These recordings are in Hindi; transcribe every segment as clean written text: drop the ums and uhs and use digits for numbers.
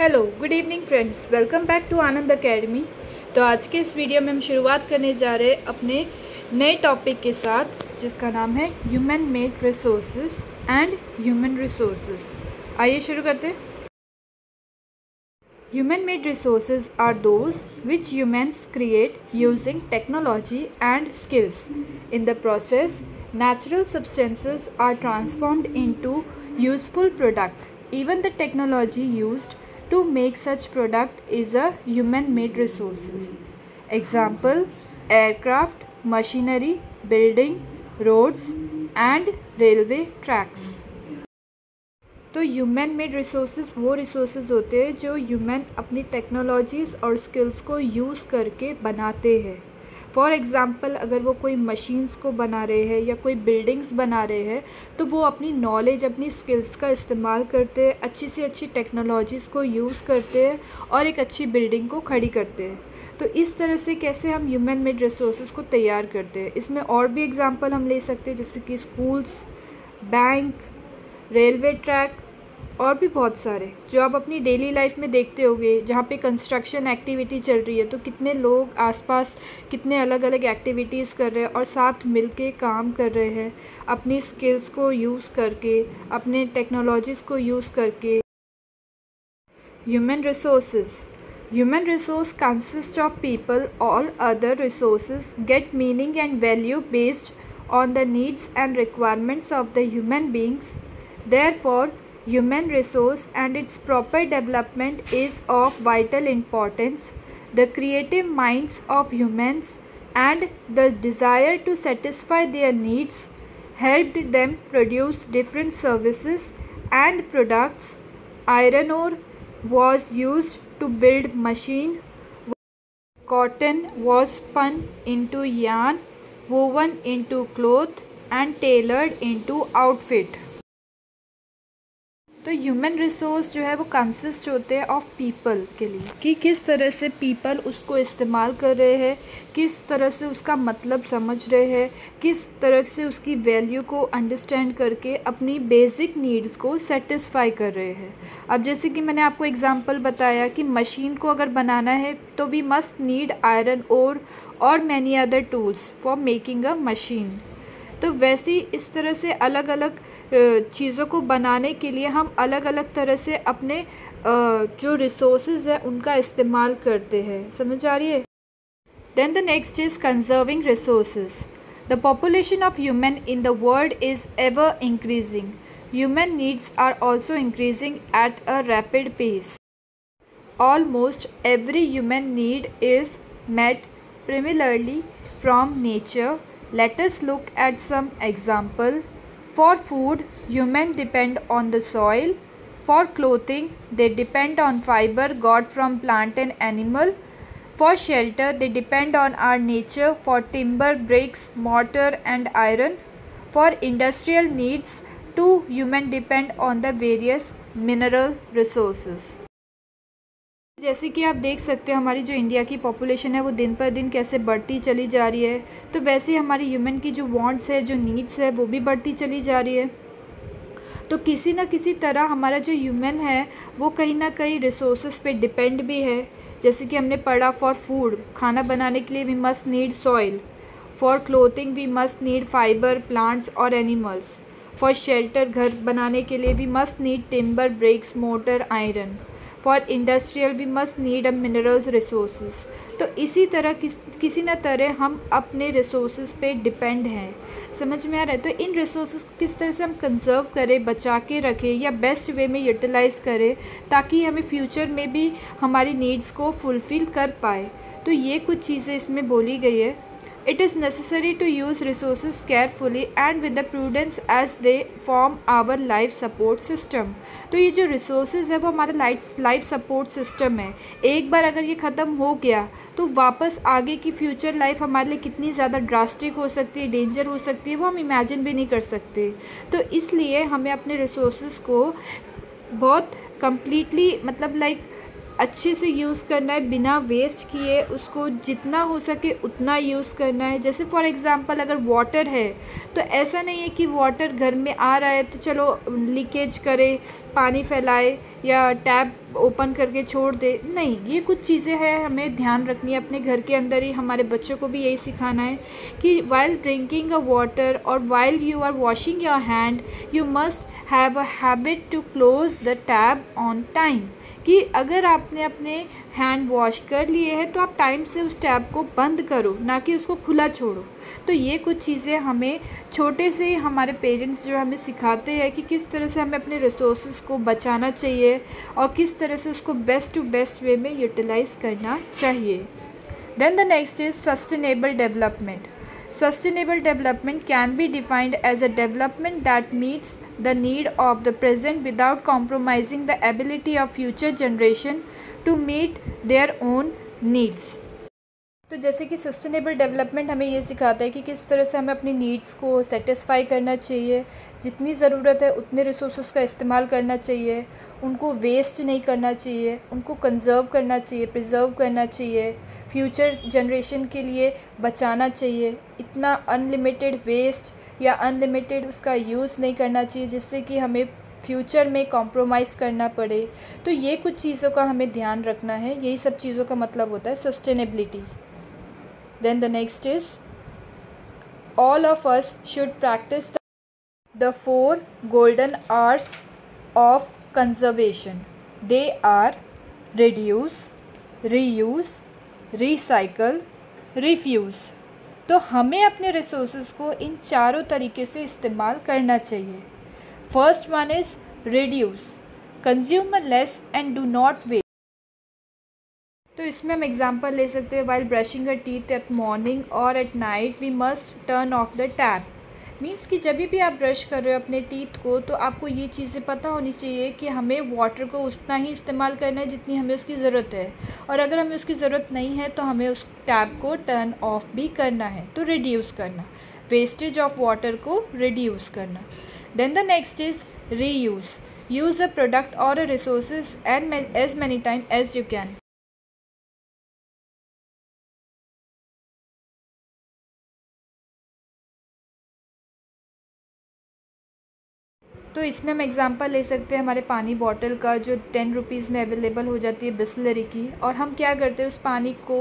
Hello good evening friends, welcome back to Anand academy. तो आज के इस वीडियो में हम शुरुआत करने जा रहे हैं अपने नए टॉपिक के साथ, जिसका नाम है human made resources and human resources. आइए शुरू करते हैं। Human made resources are those which humans create using technology and skills. In the process natural substances are transformed into useful product. Even the technology used to make such product is a human made resources. Example: aircraft, machinery, building, roads and railway tracks. तो ह्यूमन मेड रिसोर्सेज वो रिसोर्सेज होते हैं जो ह्यूमन अपनी टेक्नोलॉजीज़ और स्किल्स को यूज़ करके बनाते हैं। फॉर एग्ज़ाम्पल, अगर वो कोई मशीन्स को बना रहे हैं या कोई बिल्डिंग्स बना रहे हैं तो वो अपनी नॉलेज, अपनी स्किल्स का इस्तेमाल करते हैं, अच्छी से अच्छी टेक्नोलॉजीज़ को यूज़ करते हैं और एक अच्छी बिल्डिंग को खड़ी करते हैं। तो इस तरह से कैसे हम ह्यूमन मेड रिसोर्सेज को तैयार करते हैं, इसमें और भी एग्ज़ाम्पल हम ले सकते हैं, जैसे कि स्कूल्स, बैंक, रेलवे ट्रैक और भी बहुत सारे जो आप अपनी डेली लाइफ में देखते होंगे। जहाँ पे कंस्ट्रक्शन एक्टिविटी चल रही है तो कितने लोग आसपास कितने अलग अलग एक्टिविटीज़ कर रहे हैं और साथ मिलके काम कर रहे हैं, अपनी स्किल्स को यूज़ करके, अपने टेक्नोलॉजीज़ को यूज़ करके। Human resource consists of people. All other resources get meaning and value based on the needs and requirements of the human beings. Therefore, human resource and its proper development is of vital importance. The creative minds of humans and the desire to satisfy their needs helped them produce different services and products. Iron ore was used to build machine. Cotton was spun into yarn, woven into cloth and tailored into outfit. तो ह्यूमन रिसोर्स जो है वो कंसिस्ट होते हैं ऑफ पीपल के लिए, कि किस तरह से पीपल उसको इस्तेमाल कर रहे हैं, किस तरह से उसका मतलब समझ रहे हैं, किस तरह से उसकी वैल्यू को अंडरस्टैंड करके अपनी बेसिक नीड्स को सेटिस्फाई कर रहे हैं। अब जैसे कि मैंने आपको एग्जांपल बताया कि मशीन को अगर बनाना है तो we must need iron ore और many other tools for making a machine. तो वैसे इस तरह से अलग अलग चीज़ों को बनाने के लिए हम अलग अलग तरह से अपने जो रिसोर्सेज है उनका इस्तेमाल करते हैं। समझ आ रही है? Then the next is conserving resources. The population of human in the world is ever increasing. Human needs are also increasing at a rapid pace. Almost every human need is met primarily from nature. Let us look at some example. For food, humans depend on the soil. For clothing, they depend on fiber got from plant and animal. For shelter, they depend on our nature for timber, bricks, mortar and iron. For industrial needs, too, humans depend on the various mineral resources. जैसे कि आप देख सकते हो हमारी जो इंडिया की पॉपुलेशन है वो दिन पर दिन कैसे बढ़ती चली जा रही है, तो वैसे ही हमारी ह्यूमन की जो वांट्स है, जो नीड्स है, वो भी बढ़ती चली जा रही है। तो किसी न किसी तरह हमारा जो ह्यूमन है वो कहीं ना कहीं रिसोर्सेज पे डिपेंड भी है। जैसे कि हमने पढ़ा, फॉर फूड, खाना बनाने के लिए we must need soil. For clothing we must need fibre, plants और एनिमल्स. फॉर शेल्टर, घर बनाने के लिए we must need timber, bricks, mortar, iron. For industrial we must need a minerals resources. तो इसी तरह किसी न तरह हम अपने रिसोर्सेज पे डिपेंड हैं। समझ में आ रहा है? तो इन रिसोर्सेज को किस तरह से हम कंजर्व करें, बचा के रखें या बेस्ट वे में यूटिलाइज़ करें ताकि हमें फ्यूचर में भी हमारी नीड्स को फुलफ़िल कर पाए। तो ये कुछ चीज़ें इसमें बोली गई है। It is necessary to use resources carefully and with the prudence as they form our life support system. तो ये जो resources है वो हमारा लाइफ सपोर्ट सिस्टम है। एक बार अगर ये ख़त्म हो गया तो वापस आगे की फ्यूचर लाइफ हमारे लिए कितनी ज़्यादा ड्रास्टिक हो सकती है, डेंजर हो सकती है, वो हम इमेजिन भी नहीं कर सकते। तो इसलिए हमें अपने रिसोर्सेज को बहुत कम्प्लीटली अच्छे से यूज़ करना है, बिना वेस्ट किए उसको जितना हो सके उतना यूज़ करना है। जैसे फॉर एग्ज़ाम्पल अगर वाटर है तो ऐसा नहीं है कि वाटर घर में आ रहा है तो चलो लीकेज करे, पानी फैलाए या टैप ओपन करके छोड़ दे, नहीं। ये कुछ चीज़ें हैं हमें ध्यान रखनी है अपने घर के अंदर ही। हमारे बच्चों को भी यही सिखाना है कि वाइल ड्रिंकिंग अ वाटर और while you are washing your hand you must have a habit to close the tap on time. कि अगर आपने अपने हैंड वॉश कर लिए हैं तो आप टाइम से उस टैप को बंद करो, ना कि उसको खुला छोड़ो। तो ये कुछ चीज़ें हमें छोटे से ही हमारे पेरेंट्स जो हमें सिखाते हैं कि किस तरह से हमें अपने रिसोर्सेज को बचाना चाहिए और किस तरह से उसको बेस्ट टू बेस्ट वे में यूटिलाइज करना चाहिए। Then the next is sustainable development. Sustainable development can be defined as a development that meets the need of the present without compromising the ability of future generation to meet their own needs। तो जैसे कि सस्टेनेबल डेवलपमेंट हमें ये सिखाता है कि किस तरह से हमें अपनी नीड्स को सेटिस्फाई करना चाहिए, जितनी ज़रूरत है उतने रिसोर्सेज का इस्तेमाल करना चाहिए, उनको वेस्ट नहीं करना चाहिए, उनको कंज़र्व करना चाहिए, प्रिजर्व करना चाहिए, फ्यूचर जनरेशन के लिए बचाना चाहिए। इतना अनलिमिटेड वेस्ट या अनलिमिटेड उसका यूज़ नहीं करना चाहिए जिससे कि हमें फ्यूचर में कॉम्प्रोमाइज़ करना पड़े। तो ये कुछ चीज़ों का हमें ध्यान रखना है, यही सब चीज़ों का मतलब होता है sustainability. Then the next is all of us should practice the 4 golden hours of conservation. They are reduce, reuse, recycle, refuse। तो हमें अपने रिसोर्सेज को इन चारों तरीके से इस्तेमाल करना चाहिए। First one is reduce, consume less and do not waste। तो इसमें हम एग्जांपल ले सकते हैं, while brushing a teeth at morning और at night we must turn off the tap. Means कि जब भी आप ब्रश कर रहे हो अपने टीथ को तो आपको ये चीज़ें पता होनी चाहिए कि हमें वाटर को उतना ही इस्तेमाल करना है जितनी हमें उसकी ज़रूरत है, और अगर हमें उसकी ज़रूरत नहीं है तो हमें उस टैप को टर्न ऑफ भी करना है। तो रिड्यूस करना, वेस्टेज ऑफ वाटर को रिड्यूस करना। Then the next is reuse, use a product और a resources and as many time as you can. तो इसमें हम एग्ज़ाम्पल ले सकते हैं हमारे पानी बॉटल का, जो 10 रुपीज़ में अवेलेबल हो जाती है बिस्लरी की, और हम क्या करते हैं उस पानी को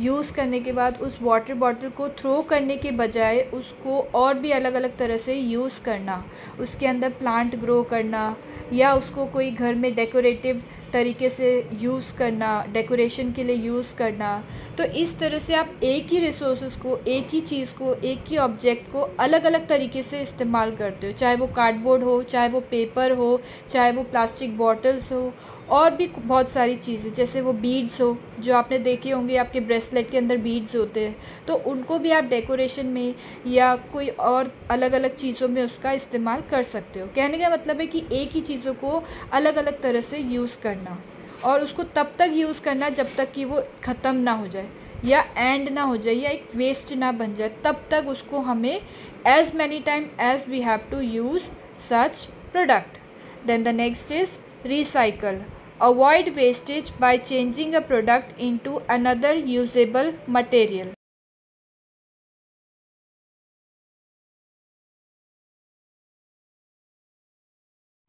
यूज़ करने के बाद उस वाटर बॉटल को थ्रो करने के बजाय उसको और भी अलग अलग तरह से यूज़ करना, उसके अंदर प्लांट ग्रो करना या उसको कोई घर में डेकोरेटिव तरीके से यूज़ करना, डेकोरेशन के लिए यूज़ करना। तो इस तरह से आप एक ही रिसोर्सेज को, एक ही चीज़ को, एक ही ऑब्जेक्ट को अलग अलग तरीके से इस्तेमाल करते हो, चाहे वो कार्डबोर्ड हो, चाहे वो पेपर हो, चाहे वो प्लास्टिक बॉटल्स हो, और भी बहुत सारी चीज़ें, जैसे वो बीड्स हो जो आपने देखे होंगे, आपके ब्रेसलेट के अंदर बीड्स होते हैं, तो उनको भी आप डेकोरेशन में या कोई और अलग अलग चीज़ों में उसका इस्तेमाल कर सकते हो। कहने का मतलब है कि एक ही चीज़ों को अलग अलग तरह से यूज़ करना, और उसको तब तक यूज़ करना जब तक कि वो ख़त्म ना हो जाए या एंड ना हो जाए या एक वेस्ट ना बन जाए, तब तक उसको हमें as many time as we have to use such product. Then the next is recycle, avoid wastage by changing a product into another usable material।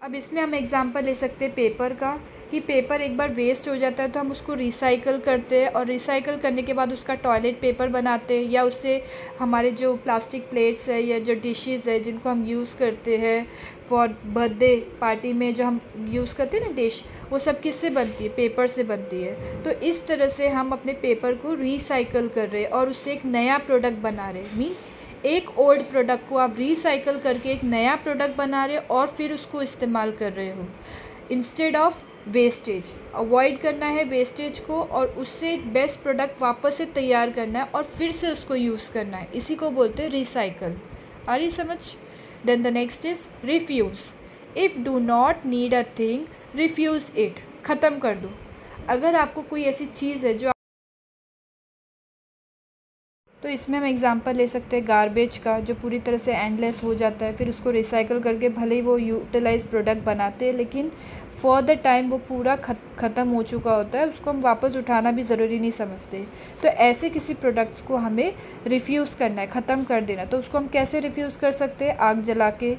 अब इसमें हम एग्जांपल ले सकते हैं पेपर का, कि पेपर एक बार वेस्ट हो जाता है तो हम उसको रिसाइकल करते हैं, और रिसाइकल करने के बाद उसका टॉयलेट पेपर बनाते हैं, या उससे हमारे जो प्लास्टिक प्लेट्स है या जो डिशेज़ है जिनको हम यूज़ करते हैं फॉर बर्थडे पार्टी में जो हम यूज़ करते हैं ना डिश, वो सब किससे बनती है? पेपर से बनती है। तो इस तरह से हम अपने पेपर को रिसाइकल कर रहे हैं और उससे एक नया प्रोडक्ट बना रहे हैं। मीन्स एक ओल्ड प्रोडक्ट को आप रिसाइकल करके एक नया प्रोडक्ट बना रहे हो और फिर उसको इस्तेमाल कर रहे हो, इंस्टेड ऑफ वेस्टेज। अवॉइड करना है वेस्टेज को और उससे एक बेस्ट प्रोडक्ट वापस से तैयार करना है और फिर से उसको यूज़ करना है, इसी को बोलते हैं रिसाइकल। आ रही समझ? Then the next is refuse, if do not need a thing refuse it, ख़त्म कर दो। अगर आपको कोई ऐसी चीज़ है जो, तो इसमें हम एग्जांपल ले सकते हैं गार्बेज का, जो पूरी तरह से एंडलेस हो जाता है, फिर उसको रिसाइकल करके भले ही वो यूटिलाइज प्रोडक्ट बनाते हैं, लेकिन फॉर द टाइम वो पूरा ख़त्म हो चुका होता है, उसको हम वापस उठाना भी ज़रूरी नहीं समझते। तो ऐसे किसी प्रोडक्ट्स को हमें रिफ्यूज़ करना है, ख़त्म कर देना। तो उसको हम कैसे रिफ्यूज़ कर सकते हैं? आग जला के,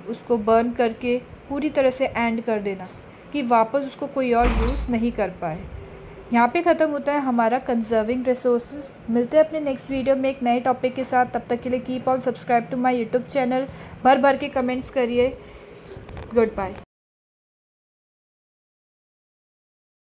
उसको बर्न करके, पूरी तरह से एंड कर देना कि वापस उसको कोई और यूज़ नहीं कर पाए। यहाँ पे ख़त्म होता है हमारा कंजर्विंग रिसोर्सेज। मिलते हैं अपने नेक्स्ट वीडियो में एक नए टॉपिक के साथ। तब तक के लिए keep on subscribe to my YouTube channel. भर भर के कमेंट्स करिए। Good bye.